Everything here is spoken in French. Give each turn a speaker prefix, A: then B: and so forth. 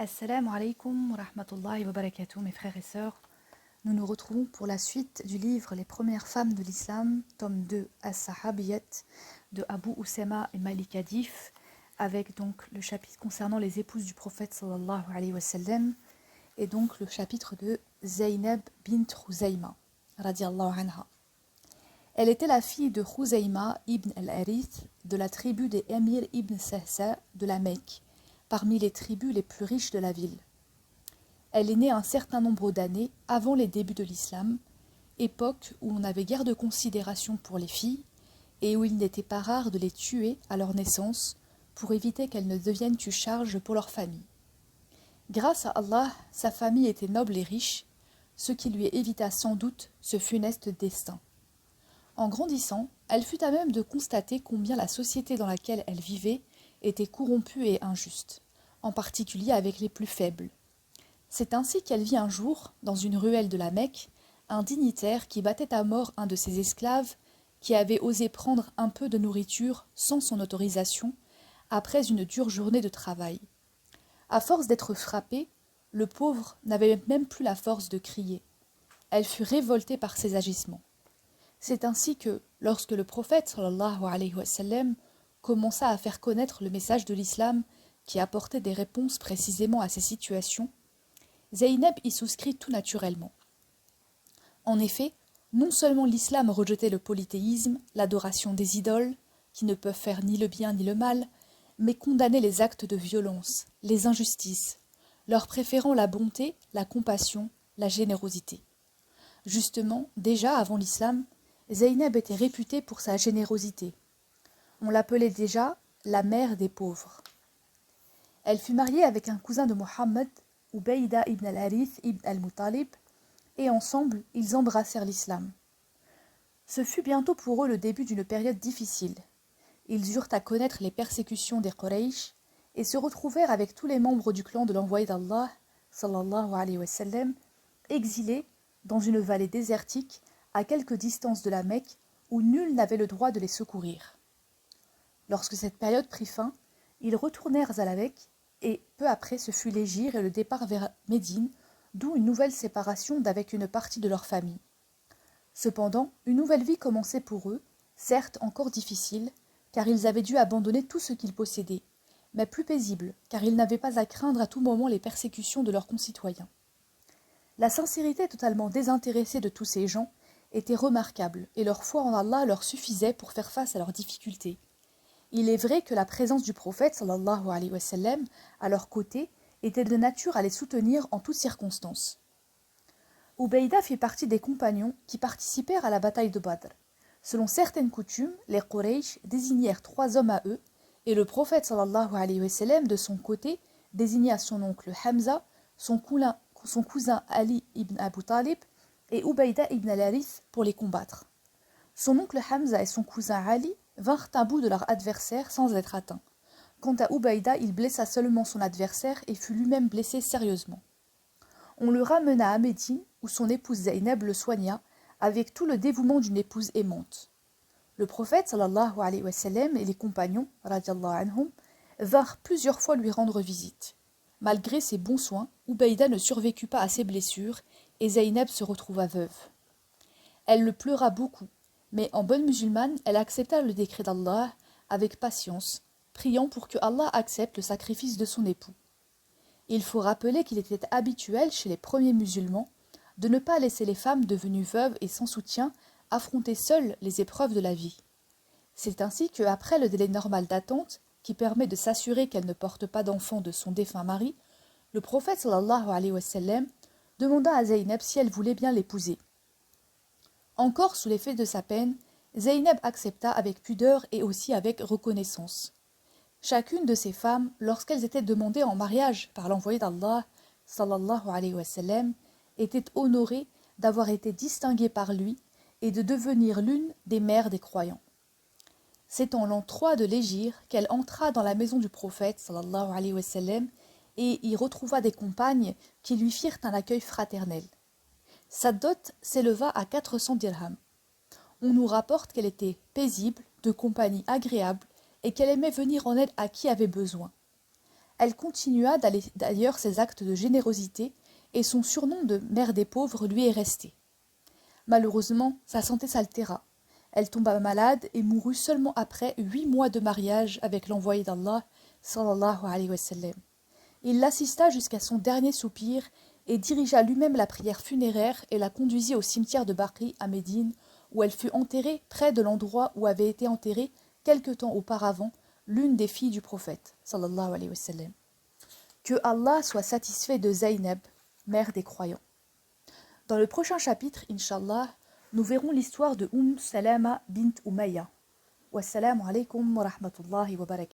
A: Assalamu alaikum wa rahmatullahi wa barakatuh, mes frères et sœurs. Nous nous retrouvons pour la suite du livre Les premières femmes de l'islam, tome 2, As-Sahabiyat, de Abu Usama et Malik Adif, avec donc le chapitre concernant les épouses du prophète sallallahu alayhi wa sallam, et donc le chapitre de Zaynab bint Khuzayma, radiallahu anha. Elle était la fille de Khuzayma ibn al-Harith, de la tribu des Amir ibn Sahsa de la Mecque, parmi les tribus les plus riches de la ville. Elle est née un certain nombre d'années avant les débuts de l'islam, époque où on n'avait guère de considération pour les filles et où il n'était pas rare de les tuer à leur naissance pour éviter qu'elles ne deviennent une charge pour leur famille. Grâce à Allah, sa famille était noble et riche, ce qui lui évita sans doute ce funeste destin. En grandissant, elle fut à même de constater combien la société dans laquelle elle vivait était corrompue et injuste, en particulier avec les plus faibles. C'est ainsi qu'elle vit un jour, dans une ruelle de la Mecque, un dignitaire qui battait à mort un de ses esclaves qui avait osé prendre un peu de nourriture sans son autorisation après une dure journée de travail. À force d'être frappé, le pauvre n'avait même plus la force de crier. Elle fut révoltée par ses agissements. C'est ainsi que, lorsque le prophète sallallahu alayhi wa sallam commença à faire connaître le message de l'islam qui apportait des réponses précisément à ces situations, Zaynab y souscrit tout naturellement. En effet, non seulement l'islam rejetait le polythéisme, l'adoration des idoles, qui ne peuvent faire ni le bien ni le mal, mais condamnait les actes de violence, les injustices, leur préférant la bonté, la compassion, la générosité. Justement, déjà avant l'islam, Zaynab était réputée pour sa générosité. On l'appelait déjà la mère des pauvres. Elle fut mariée avec un cousin de Mohammed, Ubayda ibn al-Harith ibn al-Muttalib, et ensemble, ils embrassèrent l'islam. Ce fut bientôt pour eux le début d'une période difficile. Ils eurent à connaître les persécutions des Quraysh et se retrouvèrent avec tous les membres du clan de l'envoyé d'Allah, sallallahu alayhi wa sallam, exilés dans une vallée désertique à quelque distance de la Mecque où nul n'avait le droit de les secourir. Lorsque cette période prit fin, ils retournèrent à la Mecque et peu après ce fut l'hégire et le départ vers Médine, d'où une nouvelle séparation d'avec une partie de leur famille. Cependant, une nouvelle vie commençait pour eux, certes encore difficile, car ils avaient dû abandonner tout ce qu'ils possédaient, mais plus paisible, car ils n'avaient pas à craindre à tout moment les persécutions de leurs concitoyens. La sincérité totalement désintéressée de tous ces gens était remarquable, et leur foi en Allah leur suffisait pour faire face à leurs difficultés. Il est vrai que la présence du prophète sallallahu alayhi wa sallam à leur côté était de nature à les soutenir en toutes circonstances. Ubayda fit partie des compagnons qui participèrent à la bataille de Badr. Selon certaines coutumes, les Quraysh désignèrent 3 hommes à eux, et le prophète sallallahu alayhi wa sallam de son côté désigna son oncle Hamza, son cousin Ali ibn Abu Talib et Ubayda ibn al-Harith pour les combattre. Son oncle Hamza et son cousin Ali vinrent à bout de leur adversaire sans être atteints. Quant à Ubayda, il blessa seulement son adversaire et fut lui-même blessé sérieusement. On le ramena à Médine, où son épouse Zaynab le soigna, avec tout le dévouement d'une épouse aimante. Le prophète sallallahu alayhi wa sallam et les compagnons, radiallahu anhum, vinrent plusieurs fois lui rendre visite. Malgré ses bons soins, Ubayda ne survécut pas à ses blessures et Zaynab se retrouva veuve. Elle le pleura beaucoup, mais en bonne musulmane, elle accepta le décret d'Allah avec patience, priant pour que Allah accepte le sacrifice de son époux. Il faut rappeler qu'il était habituel chez les premiers musulmans de ne pas laisser les femmes devenues veuves et sans soutien affronter seules les épreuves de la vie. C'est ainsi que, après le délai normal d'attente, qui permet de s'assurer qu'elle ne porte pas d'enfant de son défunt mari, le prophète sallallahu alayhi wa sallam demanda à Zaynab si elle voulait bien l'épouser. Encore sous l'effet de sa peine, Zaynab accepta avec pudeur et aussi avec reconnaissance. Chacune de ces femmes, lorsqu'elles étaient demandées en mariage par l'envoyé d'Allah, sallallahu alayhi wa sallam, était honorée d'avoir été distinguée par lui et de devenir l'une des mères des croyants. C'est en l'an 3 de l'Hégire qu'elle entra dans la maison du prophète, sallallahu alayhi wa sallam, et y retrouva des compagnes qui lui firent un accueil fraternel. Sa dot s'éleva à 400 dirhams. On nous rapporte qu'elle était paisible, de compagnie agréable, et qu'elle aimait venir en aide à qui avait besoin. Elle continua d'ailleurs ses actes de générosité et son surnom de mère des pauvres lui est resté. Malheureusement, sa santé s'altéra. Elle tomba malade et mourut seulement après 8 mois de mariage avec l'envoyé d'Allah, sallallahu alayhi wa sallam. Il l'assista jusqu'à son dernier soupir et dirigea lui-même la prière funéraire et la conduisit au cimetière de Baqi à Médine, où elle fut enterrée près de l'endroit où avait été enterrée quelque temps auparavant l'une des filles du prophète, sallallahu alayhi wa sallam. Que Allah soit satisfait de Zaynab, mère des croyants. Dans le prochain chapitre, Inch'Allah, nous verrons l'histoire de Salama bint Umayya. Wassalamu alaykum wa rahmatullahi wa barakatuh.